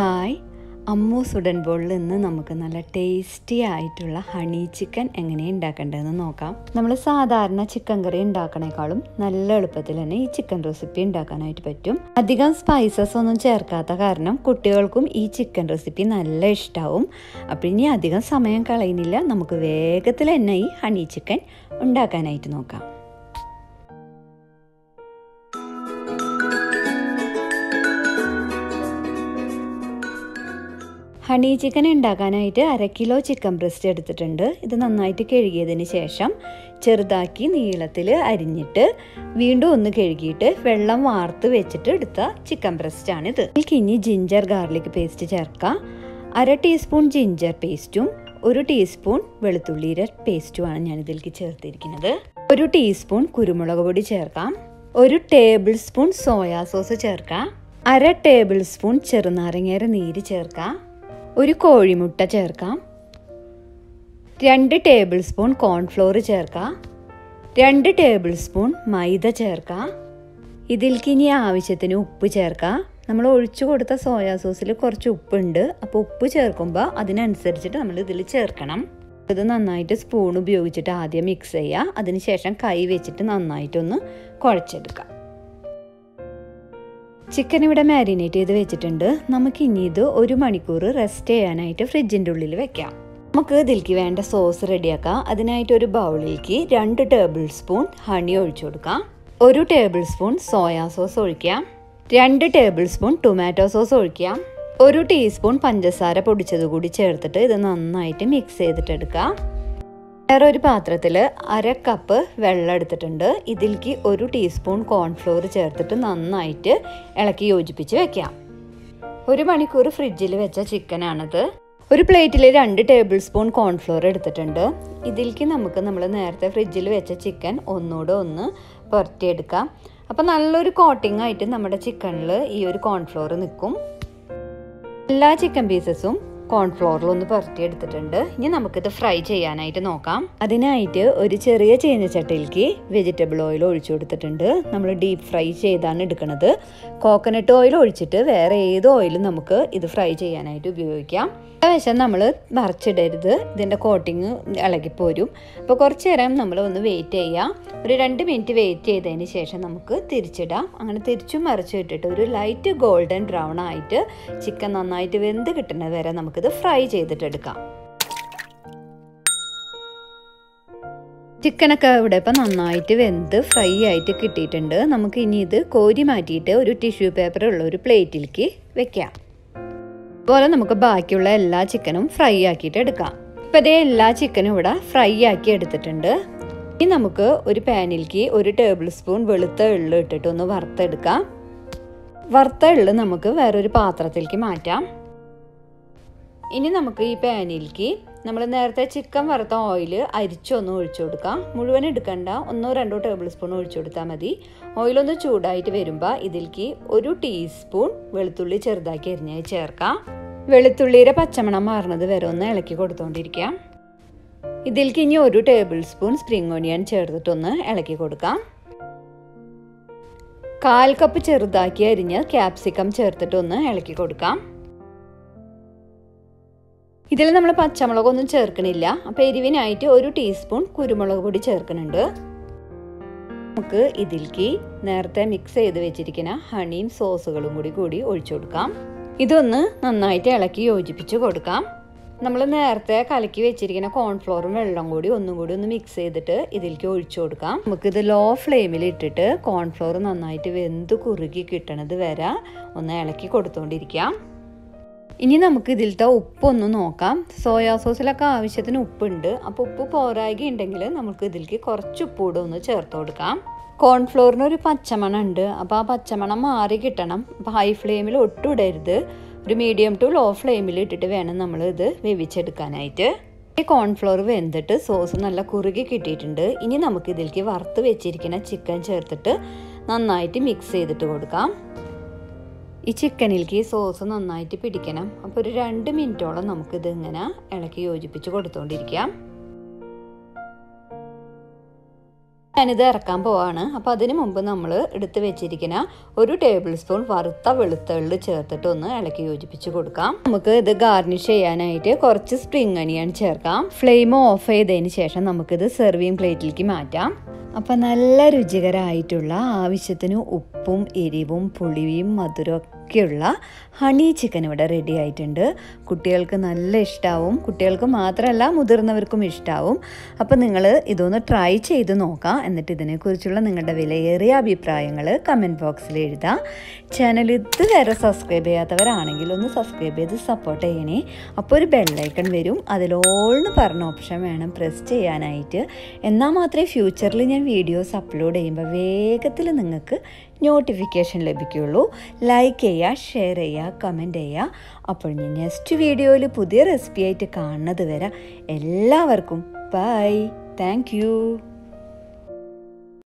Hi, അമ്മൂസ് ഉടൻ ബോളിൽ നിന്ന് നമുക്ക് നല്ല ടേസ്റ്റി ആയിട്ടുള്ള ഹണി ചിക്കൻ എങ്ങനെയാണ് ഉണ്ടാക്കേണ്ടതെന്ന് നോക്കാം. നമ്മൾ സാധാരണ ചിക്കൻ കറി ഉണ്ടാക്കണേക്കാളും നല്ല എളുപ്പത്തിൽ തന്നെ ഈ ചിക്കൻ റെസിപ്പി ഉണ്ടാക്കാനായിട്ട് പറ്റും. അധികം സ്പൈസസ് ഒന്നും ചേർക്കാത്ത കാരണം കുട്ടികൾക്കും ഈ ചിക്കൻ റെസിപ്പി നല്ല ഇഷ്ടമാവും. അപ്പോൾ ഇനി അധികം സമയം കളയുന്നില്ല, നമുക്ക് വേഗത്തിൽ തന്നെ ഈ ഹണി ചിക്കൻ ഉണ്ടാക്കാനായിട്ട് നോക്കാം. ഹണി ചിക്കൻ ഉണ്ടാക്കാനായിട്ട് 1/2 കിലോ ചിക്കൻ ബ്രസ്റ്റ് എടുത്തിട്ടുണ്ട്. ഇത് നന്നായിട്ട് കഴുകിയതിന് ശേഷം ചെറുതാക്കി നീളത്തിൽ അരിഞ്ഞിട്ട് വീണ്ടും ഒന്ന് കഴുകിയിട്ട് വെള്ളം വാർത്ത് വെച്ചിട്ട് എടുത്ത ചിക്കൻ ബ്രസ്റ്റാണിത്. ഇതിലേക്ക് ഇനി ജിഞ്ചർ ഗാർലിക് പേസ്റ്റ് ചേർക്കാം. 1/2 ടീസ്പൂൺ ജിഞ്ചർ പേസ്റ്റും 1 ടീസ്പൂൺ വെളുത്തുള്ളിയുടെ പേസ്റ്റുമാണ് ഞാനിതിലേക്ക് ചേർത്തിരിക്കുന്നത്. 1 ടീസ്പൂൺ കുരുമുളക് പൊടി ചേർക്കാം. 1 ടേബിൾ സ്പൂൺ സോയാ സോസ് ചേർക്കാം. 1/2 ടേബിൾ സ്പൂൺ ചെറുനാരങ്ങയുടെ നീര് ചേർക്കാം. 1 കോഴിമുട്ട ചേർക്കാം. 2 ടേബിൾ സ്പൂൺ കോൺഫ്ലോർ ചേർക്കാം. 2 ടേബിൾ സ്പൂൺ മൈദ ചേർക്കാം. ഇതിലേക്ക് ഇനി ആവശ്യത്തിന് ഉപ്പ് ചേർക്കാം. നമ്മൾ ഒഴിച്ചു കൊടുത്ത സോയാ സോസിൽ കുറച്ച് ഉപ്പുണ്ട്, അപ്പോൾ ഉപ്പ് ചേർക്കുമ്പോൾ അതിനനുസരിച്ചിട്ട് നമ്മൾ ഇതിൽ ചേർക്കണം. ഇത് നന്നായിട്ട് സ്പൂൺ ഉപയോഗിച്ചിട്ട് ആദ്യം മിക്സ് ചെയ്യുക. അതിനുശേഷം കൈ വെച്ചിട്ട് നന്നായിട്ടൊന്ന് കുഴച്ചെടുക്കാം. ചിക്കൻ ഇവിടെ മാരിനേറ്റ് ചെയ്ത് വെച്ചിട്ടുണ്ട്. നമുക്ക് ഇനി ഇത് 1 മണിക്കൂർ റെസ്റ്റ് ചെയ്യാനായിട്ട് ഫ്രിഡ്ജിൻ്റെ ഉള്ളിൽ വെക്കാം. നമുക്ക് ഇതിലേക്ക് വേണ്ട സോസ് റെഡിയാക്കാം. അതിനായിട്ട് ഒരു ബൗളിലേക്ക് 2 ടേബിൾ സ്പൂൺ ഹണി ഒഴിച്ചു കൊടുക്കാം. 1 ടേബിൾ സ്പൂൺ സോയാ സോസ് ഒഴിക്കാം. 2 ടേബിൾ സ്പൂൺ ടൊമാറ്റോ സോസ് ഒഴിക്കാം. 1 ടീസ്പൂൺ പഞ്ചസാര പൊടിച്ചത് കൂടി ചേർത്തിട്ട് ഇത് നന്നായിട്ട് മിക്സ് ചെയ്തിട്ടെടുക്കാം. വേറെ ഒരു പാത്രത്തിൽ 1/2 കപ്പ് വെള്ളം എടുത്തിട്ടുണ്ട്. ഇതിലേക്ക് 1 ടീസ്പൂൺ കോൺഫ്ലോർ ചേർത്തിട്ട് നന്നായിട്ട് ഇളക്കി യോജിപ്പിച്ച് വെക്കാം. 1 മണിക്കൂർ ഫ്രിഡ്ജിൽ വെച്ച ചിക്കനാണിത്. ഒരു പ്ലേറ്റിൽ 2 ടേബിൾ സ്പൂൺ കോൺഫ്ലോർ എടുത്തിട്ടുണ്ട്. ഇതിലേക്ക് നമ്മൾ നേരത്തെ ഫ്രിഡ്ജിൽ വെച്ച ചിക്കൻ ഒന്നുകൂടെ ഒന്ന് പുരട്ടിയെടുക്കാം. അപ്പോൾ നല്ലൊരു കോട്ടിംഗ് ആയിട്ട് നമ്മുടെ ചിക്കനിൽ ഈ ഒരു കോൺഫ്ലോർ നിൽക്കും. എല്ലാ ചിക്കൻ പീസസും കോൺഫ്ലോറിൽ ഒന്ന് പുരട്ടിയെടുത്തിട്ടുണ്ട്. ഇനി നമുക്കിത് ഫ്രൈ ചെയ്യാനായിട്ട് നോക്കാം. അതിനായിട്ട് ഒരു ചെറിയ ചീനച്ചട്ടിയിലേക്ക് വെജിറ്റബിൾ ഓയിൽ ഒഴിച്ചു കൊടുത്തിട്ടുണ്ട്. നമ്മൾ ഡീപ്പ് ഫ്രൈ ചെയ്താണ് എടുക്കുന്നത്. കോക്കനട്ട് ഓയിൽ ഒഴിച്ചിട്ട് വേറെ ഏത് ഓയിലും നമുക്ക് ഇത് ഫ്രൈ ചെയ്യാനായിട്ട് ഉപയോഗിക്കാം. വശം നമ്മൾ മറിച്ചിടരുത്, ഇതിൻ്റെ കോട്ടിങ് ഇളകിപ്പോരും. അപ്പോൾ കുറച്ച് നേരം നമ്മൾ ഒന്ന് വെയിറ്റ് ചെയ്യാം. ഒരു 2 മിനിറ്റ് വെയിറ്റ് ചെയ്തതിന് ശേഷം നമുക്ക് തിരിച്ചിടാം. അങ്ങനെ തിരിച്ചും മറിച്ച് ഇട്ടിട്ട് ഒരു ലൈറ്റ് ഗോൾഡൻ ബ്രൗൺ ആയിട്ട് ചിക്കൻ നന്നായിട്ട് വെന്ത് കിട്ടുന്നത് വരെ നമുക്കിത് ഫ്രൈ ചെയ്തിട്ടെടുക്കാം. ചിക്കനൊക്കെ ഇവിടെ ഇപ്പം നന്നായിട്ട് വെന്ത് ഫ്രൈ ആയിട്ട് കിട്ടിയിട്ടുണ്ട്. നമുക്ക് ഇനി ഇത് കോരി മാറ്റിയിട്ട് ഒരു ടിഷ്യൂ പേപ്പർ ഉള്ള ഒരു പ്ലേറ്റിലേക്ക് വെക്കാം. അതുപോലെ നമുക്ക് ബാക്കിയുള്ള എല്ലാ ചിക്കനും ഫ്രൈ ആക്കിയിട്ട് എടുക്കാം. ഇപ്പം ഇതേ എല്ലാ ചിക്കനും ഇവിടെ ഫ്രൈ ആക്കി എടുത്തിട്ടുണ്ട്. ഇനി നമുക്ക് ഒരു പാനിലേക്ക് 1 ടേബിൾ സ്പൂൺ വെളുത്ത എള്ള് ഇട്ടിട്ട് ഒന്ന് വറുത്തെടുക്കാം. വറുത്ത എള്ള് നമുക്ക് വേറൊരു പാത്രത്തിലേക്ക് മാറ്റാം. ഇനി നമുക്ക് ഈ പാനിലേക്ക് നമ്മൾ നേരത്തെ ചിക്കൻ വറുത്ത ഓയിൽ അരിച്ചൊന്ന് ഒഴിച്ചു കൊടുക്കാം. മുഴുവൻ എടുക്കണ്ട, 1-2 ടേബിൾ സ്പൂൺ ഒഴിച്ചു കൊടുത്താൽ മതി. ഓയിലൊന്ന് ചൂടായിട്ട് വരുമ്പോൾ ഇതിലേക്ക് 1 ടീസ്പൂൺ വെളുത്തുള്ളി ചെറുതാക്കി അരിഞ്ഞത് ചേർക്കാം. വെളുത്തുള്ളിയുടെ പച്ചമണം മാറുന്നത് വരെ ഒന്ന് ഇളക്കി കൊടുത്തുകൊണ്ടിരിക്കാം. ഇതിലേക്ക് ഇനി 1 ടേബിൾ സ്പൂൺ സ്പ്രിംഗ് ഓണിയൻ ചേർത്തിട്ടൊന്ന് ഇളക്കി കൊടുക്കാം. 1/4 കപ്പ് ചെറുതാക്കി അരിഞ്ഞ് ക്യാപ്സിക്കം ചേർത്തിട്ടൊന്ന് ഇളക്കി കൊടുക്കാം. ഇതിൽ നമ്മൾ പച്ചമുളകൊന്നും ചേർക്കണില്ല. അപ്പോൾ എരിവിനായിട്ട് 1 ടീസ്പൂൺ കുരുമുളക് പൊടി ചേർക്കുന്നുണ്ട്. നമുക്ക് ഇതിലേക്ക് നേരത്തെ മിക്സ് ചെയ്ത് വെച്ചിരിക്കുന്ന ഹണിയും സോസുകളും കൂടി ഒഴിച്ചു കൊടുക്കാം. ഇതൊന്ന് നന്നായിട്ട് ഇളക്കി യോജിപ്പിച്ച് കൊടുക്കാം. നമ്മൾ നേരത്തെ കലക്കി വെച്ചിരിക്കുന്ന കോൺഫ്ലോറും വെള്ളം കൂടി ഒന്ന് മിക്സ് ചെയ്തിട്ട് ഇതിലേക്ക് ഒഴിച്ചു കൊടുക്കാം. നമുക്കിത് ലോ ഫ്ലെയിമിൽ ഇട്ടിട്ട് കോൺഫ്ലോർ നന്നായിട്ട് വെന്ത് കുറുകി കിട്ടണത് വരെ ഒന്ന് ഇളക്കി കൊടുത്തുകൊണ്ടിരിക്കാം. ഇനി നമുക്ക് ഇതിലത്തെ ഉപ്പൊന്ന് നോക്കാം. സോയാ സോസിലൊക്കെ ആവശ്യത്തിന് ഉപ്പുണ്ട്. അപ്പോൾ ഉപ്പ് പോരായ്ക ഉണ്ടെങ്കിൽ നമുക്ക് ഇതിലേക്ക് കുറച്ച് ഉപ്പ് കൂടെ ഒന്ന് ചേർത്ത് കൊടുക്കാം. കോൺഫ്ലോറിന് ഒരു പച്ചമണം ഉണ്ട്, അപ്പോൾ ആ പച്ചമണം മാറി കിട്ടണം. അപ്പോൾ ഹൈ ഫ്ലെയിമിൽ ഒട്ടും ഇടരുത്, ഒരു മീഡിയം ടു ലോ ഫ്ലെയിമിൽ ഇട്ടിട്ട് വേണം നമ്മൾ ഇത് വേവിച്ചെടുക്കാനായിട്ട്. ഈ കോൺഫ്ലോർ വെന്തിട്ട് സോസ് നല്ല കുറുകി കിട്ടിയിട്ടുണ്ട്. ഇനി നമുക്ക് ഇതിലേക്ക് വറുത്ത് വെച്ചിരിക്കുന്ന ചിക്കൻ ചേർത്തിട്ട് നന്നായിട്ട് മിക്സ് ചെയ്തിട്ട് കൊടുക്കാം. ഈ ചിക്കനിലേക്ക് ഈ സോസ് നന്നായിട്ട് പിടിക്കണം. അപ്പോൾ ഒരു 2 മിനിറ്റോളം നമുക്കിത് ഇങ്ങനെ ഇളക്കി യോജിപ്പിച്ച് കൊടുത്തുകൊണ്ടിരിക്കാം. ഞാനിത് ഇറക്കാൻ പോവാണ്. അപ്പോൾ അതിന് മുമ്പ് നമ്മൾ എടുത്ത് വെച്ചിരിക്കുന്ന 1 ടേബിൾ സ്പൂൺ വറുത്ത വെളുത്തുള്ളി ചേർത്തിട്ട് ഒന്ന് ഇളക്കി യോജിപ്പിച്ച് കൊടുക്കാം. നമുക്ക് ഇത് ഗാർണിഷ് ചെയ്യാനായിട്ട് കുറച്ച് സ്പ്രിംഗ് അനിയൻ ചേർക്കാം. ഫ്ലെയിം ഓഫ് ചെയ്തതിന് ശേഷം നമുക്കിത് സെർവിങ് പ്ലേറ്റിലേക്ക് മാറ്റാം. അപ്പം നല്ല രുചികരമായിട്ടുള്ള ആവശ്യത്തിന് ഉപ്പും എരിവും പുളിയും മധുരമൊക്കെയുള്ള ഹണി ചിക്കൻ ഇവിടെ റെഡി ആയിട്ടുണ്ട്. കുട്ടികൾക്ക് നല്ല ഇഷ്ടമാവും. കുട്ടികൾക്ക് മാത്രമല്ല മുതിർന്നവർക്കും ഇഷ്ടമാവും. അപ്പം നിങ്ങൾ ഇതൊന്ന് ട്രൈ ചെയ്ത് നോക്കാം. എന്നിട്ട് ഇതിനെക്കുറിച്ചുള്ള നിങ്ങളുടെ വിലയേറിയ അഭിപ്രായങ്ങൾ കമൻറ്റ് ബോക്സിൽ എഴുതാം. ചാനൽ ഇതുവരെ സബ്സ്ക്രൈബ് ചെയ്യാത്തവരാണെങ്കിൽ ഒന്ന് സബ്സ്ക്രൈബ് ചെയ്ത് സപ്പോർട്ട് ചെയ്യണേ. അപ്പോൾ ഒരു ബെല്ലൈക്കൺ വരും. അതിൽ ഓൾ എന്ന് പറഞ്ഞ ഓപ്ഷൻ വേണം പ്രസ് ചെയ്യാനായിട്ട്. എന്നാൽ മാത്രമേ ഫ്യൂച്ചറിൽ ഞാൻ വീഡിയോസ് അപ്ലോഡ് ചെയ്യുമ്പോൾ വേഗത്തിൽ നിങ്ങൾക്ക് നോട്ടിഫിക്കേഷൻ ലഭിക്കുകയുള്ളൂ. ലൈക്ക് ചെയ്യുക, ഷെയർ ചെയ്യുക, കമൻറ്റ് ചെയ്യുക. അപ്പോൾ ഞാൻ നെക്സ്റ്റ് വീഡിയോയിൽ പുതിയ റെസിപ്പി ആയിട്ട് കാണുന്നത് വരെ എല്ലാവർക്കും ബൈ. Thank you.